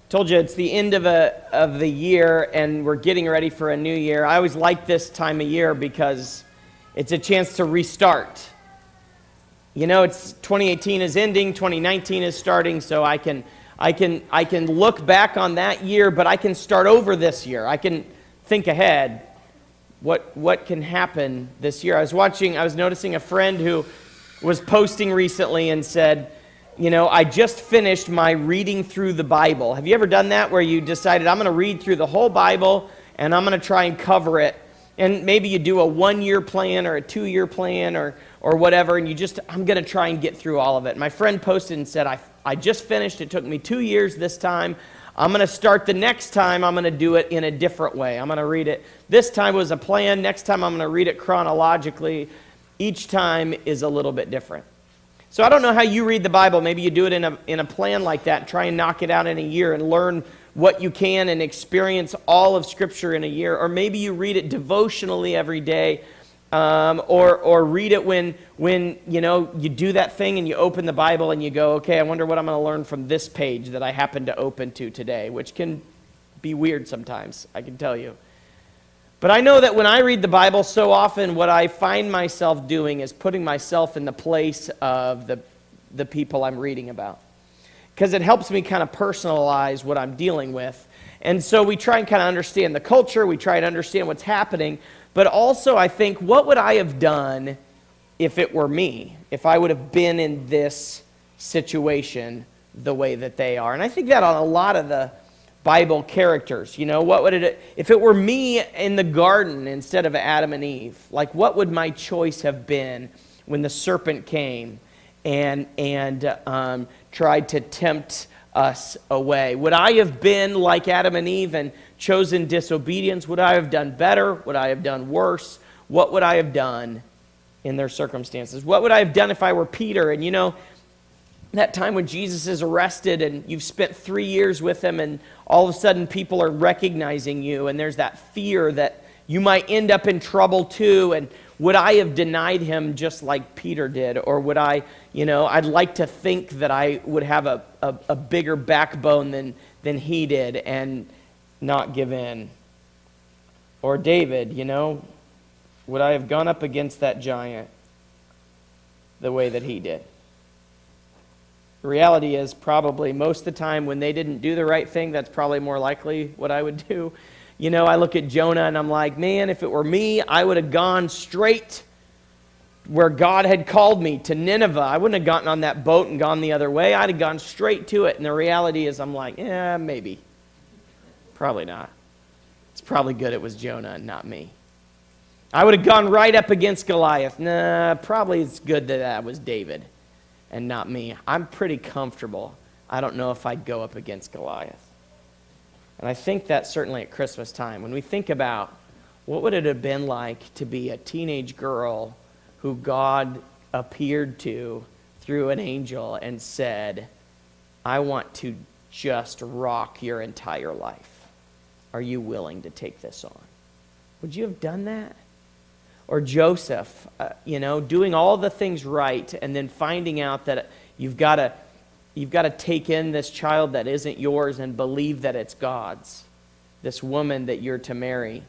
Told you it's the end of the year, and we're getting ready for a new year. I always like this time of year because it's a chance to restart. You know, it's 2018 is ending, 2019 is starting, so I can look back on that year, but I can start over this year. I can think ahead. What can happen this year? I was noticing a friend who was posting recently and said, you know, I just finished my reading through the Bible. Have you ever done that where you decided, I'm going to read through the whole Bible and I'm going to try and cover it? And maybe you do a 1-year plan or a 2-year plan or whatever, and I'm going to try and get through all of it. My friend posted and said, I just finished. It took me 2 years this time. I'm going to start the next time. I'm going to do it in a different way. I'm going to read it. This time was a plan. Next time I'm going to read it chronologically. Each time is a little bit different. So I don't know how you read the Bible. Maybe you do it in a plan like that. Try and knock it out in a year and learn what you can and experience all of Scripture in a year. Or maybe you read it devotionally every day, or read it when you know you do that thing and you open the Bible and you go, okay, I wonder what I'm going to learn from this page that I happen to open to today, which can be weird sometimes, I can tell you. But I know that when I read the Bible, so often what I find myself doing is putting myself in the place of the people I'm reading about. Because it helps me kind of personalize what I'm dealing with. And so we try and kind of understand the culture, we try and understand what's happening, but also I think, what would I have done if it were me? If I would have been in this situation the way that they are? And I think that on a lot of the Bible characters, you know, what would it, if it were me in the garden instead of Adam and Eve, like what would my choice have been when the serpent came and tried to tempt us away? Would I have been like Adam and Eve and chosen disobedience? Would I have done better? Would I have done worse? What would I have done in their circumstances? What would I have done if I were Peter? And you know, that time when Jesus is arrested and you've spent 3 years with him and all of a sudden people are recognizing you and there's that fear that you might end up in trouble too. And would I have denied him just like Peter did? Or would I, you know, I'd like to think that I would have a bigger backbone than he did and not give in. Or David, you know, would I have gone up against that giant the way that he did? The reality is probably most of the time when they didn't do the right thing, that's probably more likely what I would do. You know, I look at Jonah and I'm like, man, if it were me, I would have gone straight where God had called me, to Nineveh. I wouldn't have gotten on that boat and gone the other way. I'd have gone straight to it. And the reality is I'm like, yeah, maybe. Probably not. It's probably good it was Jonah and not me. I would have gone right up against Goliath. Nah, probably it's good that was David and not me. I'm pretty comfortable. I don't know if I'd go up against Goliath. And I think that certainly at Christmas time, when we think about what would it have been like to be a teenage girl who God appeared to through an angel and said, I want to just rock your entire life. Are you willing to take this on? Would you have done that? Or Joseph, you know, doing all the things right and then finding out that you've got to take in this child that isn't yours and believe that it's God's. This woman that you're to marry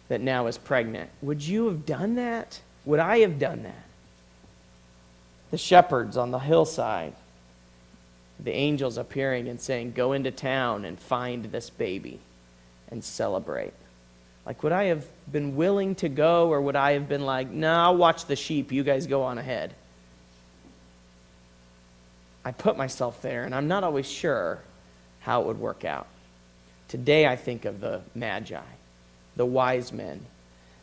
that now is pregnant. Would you have done that? Would I have done that? The shepherds on the hillside, the angels appearing and saying, go into town and find this baby and celebrate. Like, would I have been willing to go, or would I have been like, no, I'll watch the sheep, you guys go on ahead? I put myself there, and I'm not always sure how it would work out. Today I think of the Magi, the wise men,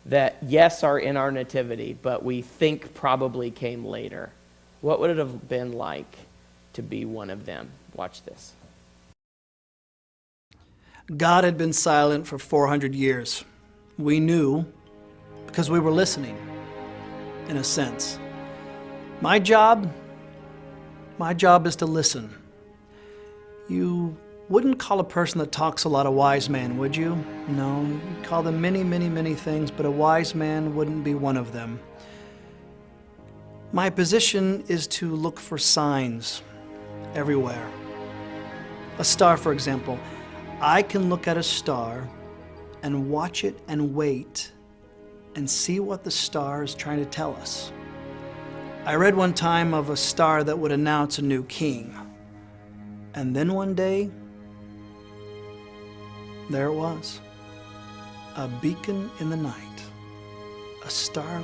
that yes, are in our nativity, but we think probably came later. What would it have been like to be one of them? Watch this. God had been silent for 400 years. We knew because we were listening, in a sense. My job is to listen. You wouldn't call a person that talks a lot a wise man, would you? No, you'd call them many, many, many things, but a wise man wouldn't be one of them. My position is to look for signs everywhere. A star, for example. I can look at a star and watch it and wait and see what the star is trying to tell us. I read one time of a star that would announce a new king. And then one day, there it was. A beacon in the night. A star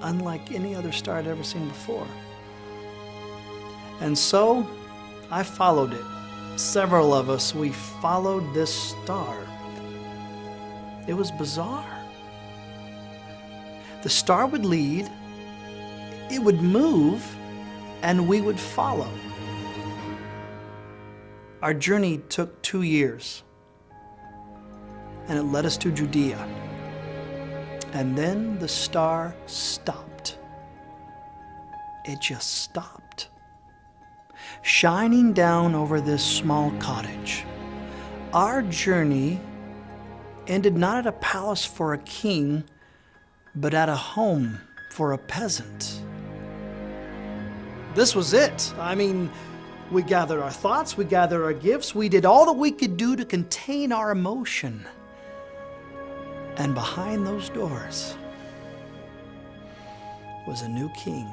unlike any other star I'd ever seen before. And so, I followed it. Several of us, we followed this star. It was bizarre. The star would lead, it would move, and we would follow. Our journey took 2 years, and it led us to Judea. And then the star stopped. It just stopped, shining down over this small cottage. Our journey ended not at a palace for a king, but at a home for a peasant. This was it. I mean, we gathered our thoughts, we gathered our gifts, we did all that we could do to contain our emotion. And behind those doors was a new king.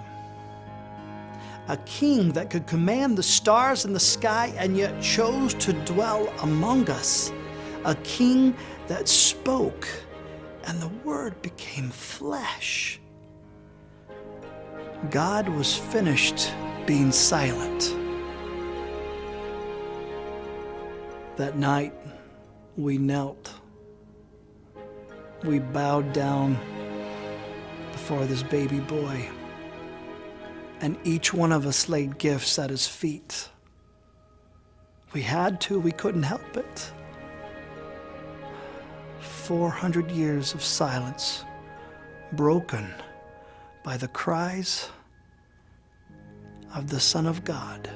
A king that could command the stars in the sky and yet chose to dwell among us. A king that spoke and the Word became flesh. God was finished being silent. That night, we knelt. We bowed down before this baby boy, and each one of us laid gifts at his feet. We had to, we couldn't help it. 400 years of silence, broken by the cries of the Son of God.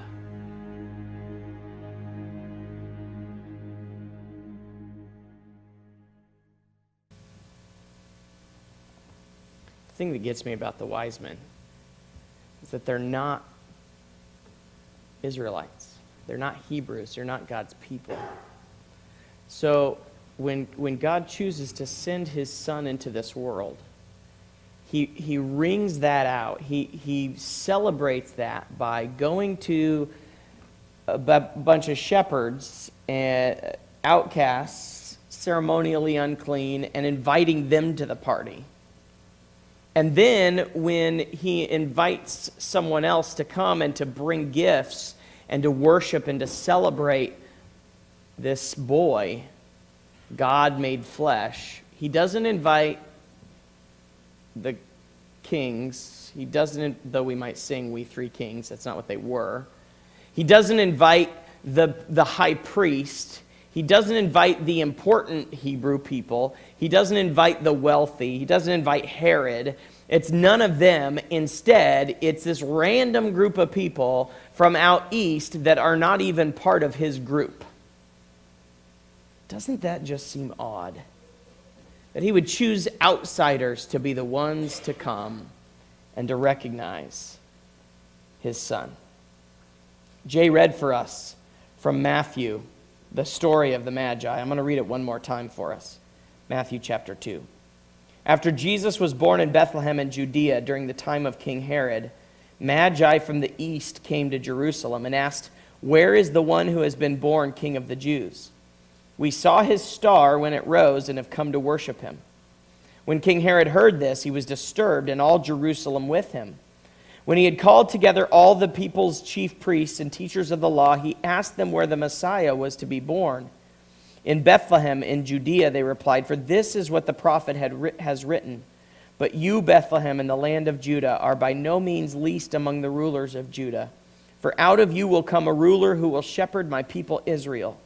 The thing that gets me about the wise men is that they're not Israelites. They're not Hebrews. They're not God's people. So when God chooses to send his Son into this world, he rings that out. He celebrates that by going to a bunch of shepherds and outcasts, ceremonially unclean, and inviting them to the party. And then when he invites someone else to come and to bring gifts and to worship and to celebrate this boy, God made flesh, he doesn't invite the kings. He doesn't, though we might sing "We Three Kings," that's not what they were. He doesn't invite the high priest. He doesn't invite the important Hebrew people. He doesn't invite the wealthy. He doesn't invite Herod. It's none of them. Instead, it's this random group of people from out east that are not even part of his group. Doesn't that just seem odd? That he would choose outsiders to be the ones to come and to recognize his Son. Jay read for us from Matthew the story of the Magi. I'm going to read it one more time for us. Matthew chapter 2. After Jesus was born in Bethlehem in Judea during the time of King Herod, Magi from the east came to Jerusalem and asked, "Where is the one who has been born King of the Jews? We saw his star when it rose and have come to worship him." When King Herod heard this, he was disturbed, and all Jerusalem with him. When he had called together all the people's chief priests and teachers of the law, he asked them where the Messiah was to be born. "In Bethlehem in Judea," they replied, "for this is what the prophet has written. But you, Bethlehem, in the land of Judah, are by no means least among the rulers of Judah. For out of you will come a ruler who will shepherd my people Israel."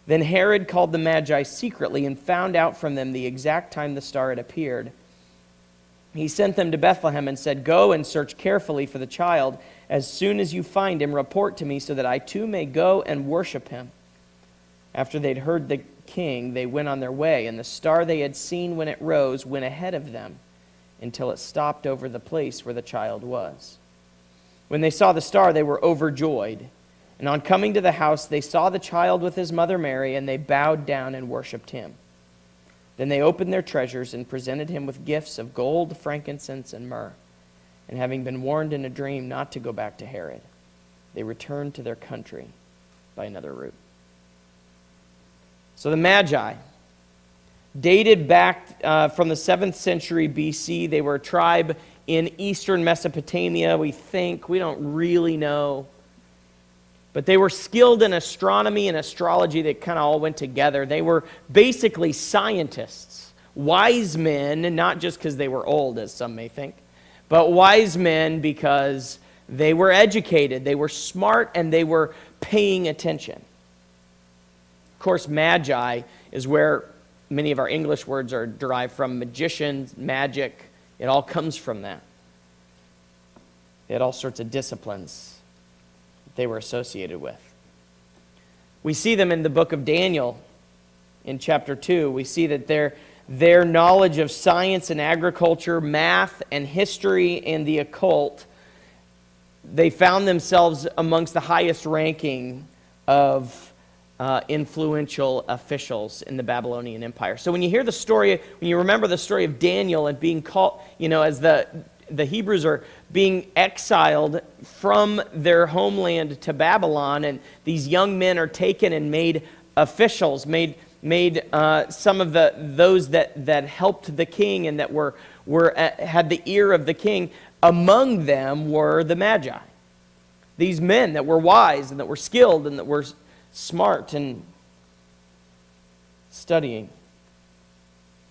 Then Herod called the Magi secretly and found out from them the exact time the star had appeared. He sent them to Bethlehem and said, "Go and search carefully for the child. As soon as you find him, report to me so that I too may go and worship him." After they'd heard the king, they went on their way, and the star they had seen when it rose went ahead of them until it stopped over the place where the child was. When they saw the star, they were overjoyed. And on coming to the house, they saw the child with his mother Mary, and they bowed down and worshipped him. Then they opened their treasures and presented him with gifts of gold, frankincense, and myrrh. And having been warned in a dream not to go back to Herod, they returned to their country by another route. So the Magi, dated back from the 7th century BC. They were a tribe in eastern Mesopotamia, we think. We don't really know. But they were skilled in astronomy and astrology that kind of all went together. They were basically scientists, wise men, and not just because they were old, as some may think, but wise men because they were educated, they were smart, and they were paying attention. Of course, Magi is where many of our English words are derived from. Magicians, magic, it all comes from that. They had all sorts of disciplines they were associated with. We see them in the book of Daniel in chapter 2. We see that their knowledge of science and agriculture, math and history and the occult, they found themselves amongst the highest ranking of influential officials in the Babylonian Empire. So when you hear the story, when you remember the story of Daniel and being called, as the Hebrews are being exiled from their homeland to Babylon, and these young men are taken and made officials, made some of those that helped the king and that had the ear of the king. Among them were the Magi, these men that were wise and that were skilled and that were smart and studying.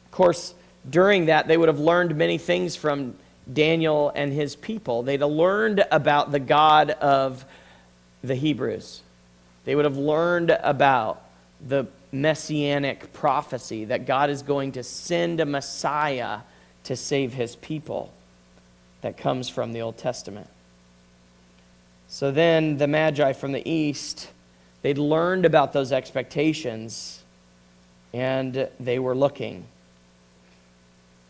Of course, during that, they would have learned many things from Daniel and his people. They'd have learned about the God of the Hebrews. They would have learned about the messianic prophecy that God is going to send a Messiah to save his people that comes from the Old Testament. So then the Magi from the east, they'd learned about those expectations, and they were looking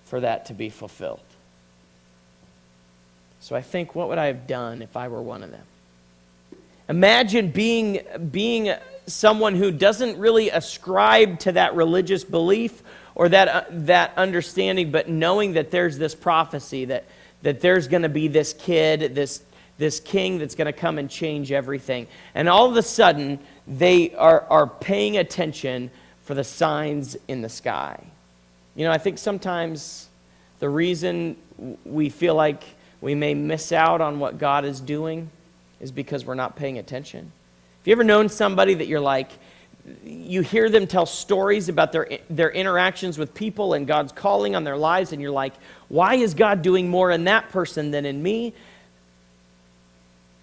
for that to be fulfilled. So I think, what would I have done if I were one of them? Imagine being someone who doesn't really ascribe to that religious belief or that understanding, but knowing that there's this prophecy, that there's going to be this kid, this king that's going to come and change everything. And all of a sudden, they are paying attention for the signs in the sky. I think sometimes the reason we feel like we may miss out on what God is doing is because we're not paying attention. Have you ever known somebody that you're like, you hear them tell stories about their interactions with people and God's calling on their lives, and you're like, why is God doing more in that person than in me?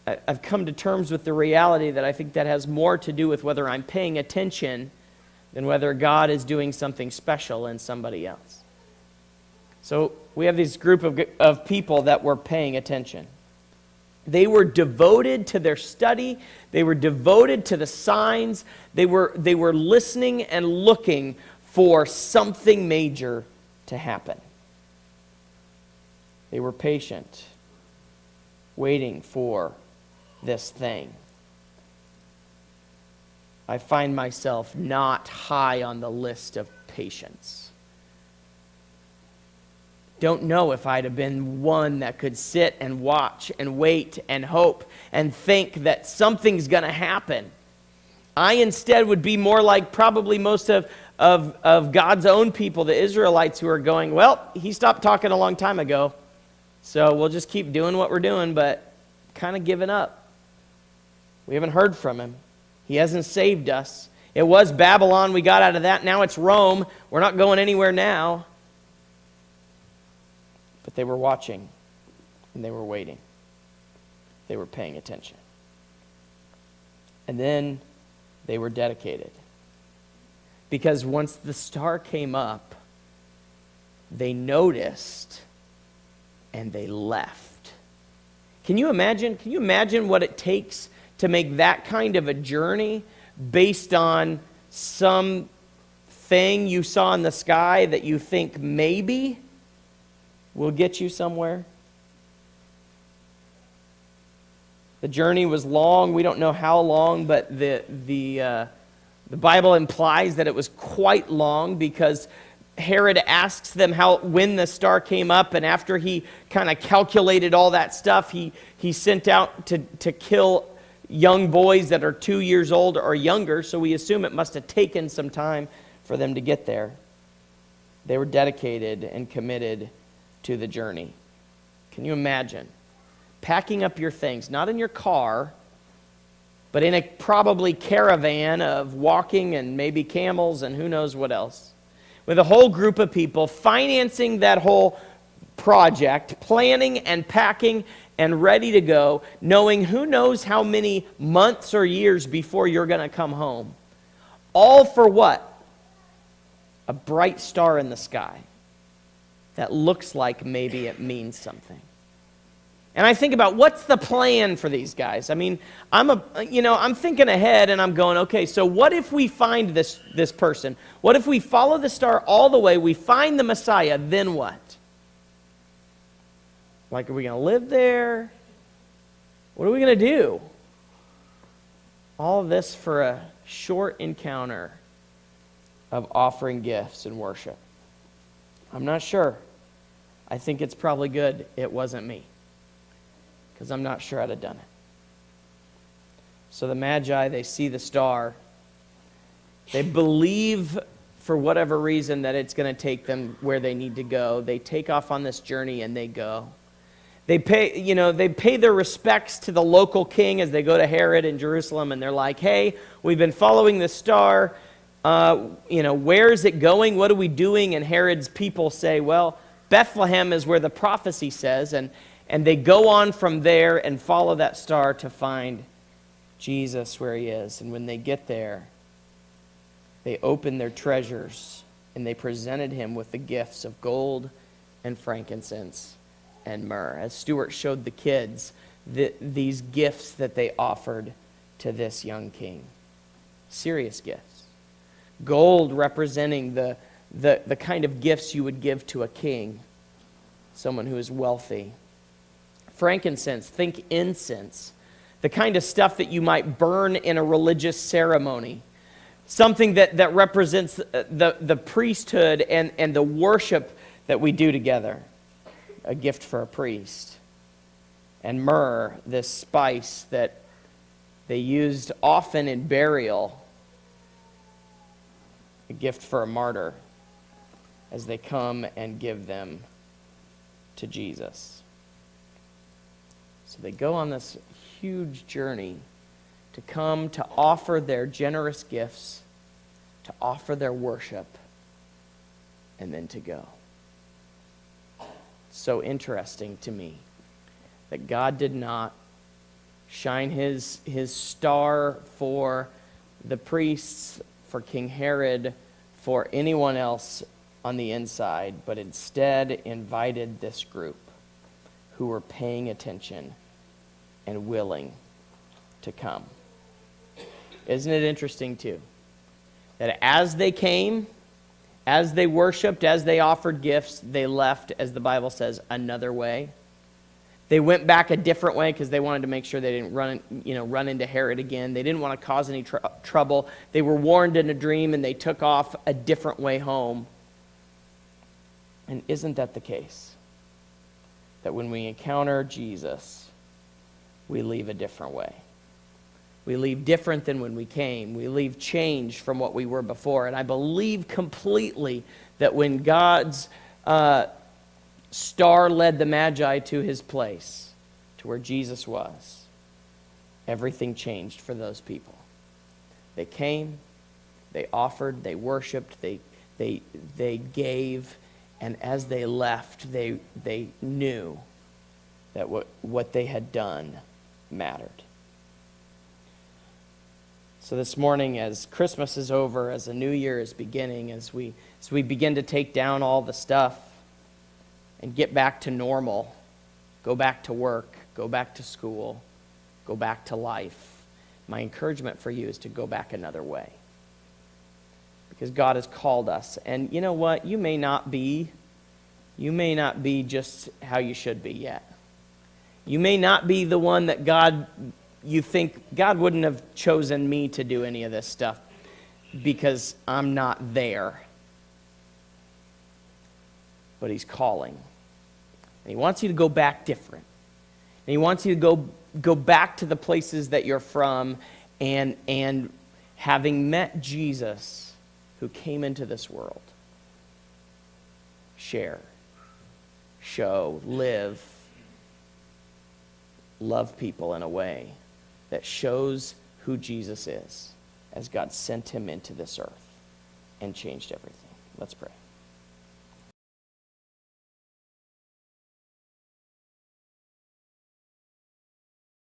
I've come to terms with the reality that I think that has more to do with whether I'm paying attention than whether God is doing something special in somebody else. So we have this group of people that were paying attention. They were devoted to their study. They were devoted to the signs. They were listening and looking for something major to happen. They were patient, waiting for this thing. I find myself not high on the list of patience. Don't know if I'd have been one that could sit and watch and wait and hope and think that something's going to happen. I instead would be more like probably most of God's own people, the Israelites, who are going, well, he stopped talking a long time ago, so we'll just keep doing what we're doing, but kind of giving up. We haven't heard from him. He hasn't saved us. It was Babylon. We got out of that. Now it's Rome. We're not going anywhere now. But they were watching, and they were waiting. They were paying attention. And then they were dedicated. Because once the star came up, they noticed, and they left. Can you imagine? Can you imagine what it takes to make that kind of a journey based on some thing you saw in the sky that you think maybe will get you somewhere? The journey was long. We don't know how long, but the Bible implies that it was quite long, because Herod asks them when the star came up, and after he kind of calculated all that stuff, he sent out to kill young boys that are 2 years old or younger, so we assume it must have taken some time for them to get there. They were dedicated and committed to the journey. Can you imagine packing up your things, not in your car, but in a probably caravan of walking and maybe camels and who knows what else, with a whole group of people financing that whole project, planning and packing and ready to go, knowing who knows how many months or years before you're going to come home. All for what? A bright star in the sky that looks like maybe it means something. And I think about, what's the plan for these guys? I mean, I'm thinking ahead, and I'm going, okay, so what if we find this person? What if we follow the star all the way, we find the Messiah, then what? Like, are we going to live there? What are we going to do? All of this for a short encounter of offering gifts and worship. I'm not sure. I think it's probably good it wasn't me, because I'm not sure I'd have done it. So the Magi, they see the star. They believe, for whatever reason, that it's going to take them where they need to go. They take off on this journey and they go. They pay their respects to the local king as they go to Herod in Jerusalem, and they're like, hey, we've been following the star. Where is it going? What are we doing? And Herod's people say, well, Bethlehem is where the prophecy says, and they go on from there and follow that star to find Jesus where he is. And when they get there, they opened their treasures and they presented him with the gifts of gold and frankincense and myrrh. As Stuart showed the kids, these gifts that they offered to this young king. Serious gifts. Gold representing the kind of gifts you would give to a king, someone who is wealthy. Frankincense, think incense, the kind of stuff that you might burn in a religious ceremony, something that represents the priesthood and the worship that we do together, a gift for a priest. And myrrh, this spice that they used often in burial, a gift for a martyr as they come and give them to Jesus. So they go on this huge journey to come to offer their generous gifts, to offer their worship, and then to go. So interesting to me that God did not shine his star for the priests, for King Herod, for anyone else on the inside, but instead invited this group who were paying attention and willing to come. Isn't it interesting, too, that as they came, as they worshiped, as they offered gifts, they left, as the Bible says, another way. They went back a different way because they wanted to make sure they didn't run into Herod again. They didn't want to cause any trouble. They were warned in a dream, and they took off a different way home. And isn't that the case? That when we encounter Jesus, we leave a different way. We leave different than when we came. We leave changed from what we were before. And I believe completely that when God's star led the Magi to his place, to where Jesus was, everything changed for those people. They came, they offered, they worshiped, they gave, and as they left, they knew that what they had done mattered. So this morning, as Christmas is over, as a new year is beginning, as we begin to take down all the stuff and get back to normal, go back to work, go back to school, go back to life, my encouragement for you is to go back another way. Because God has called us. And you know what? You may not be just how you should be yet. You may not be the one that you think God wouldn't have chosen me to do any of this stuff because I'm not there. But he's calling. And he wants you to go back different. And he wants you to go back to the places that you're from and having met Jesus who came into this world. Share, show, live, love people in a way that shows who Jesus is as God sent him into this earth and changed everything. Let's pray.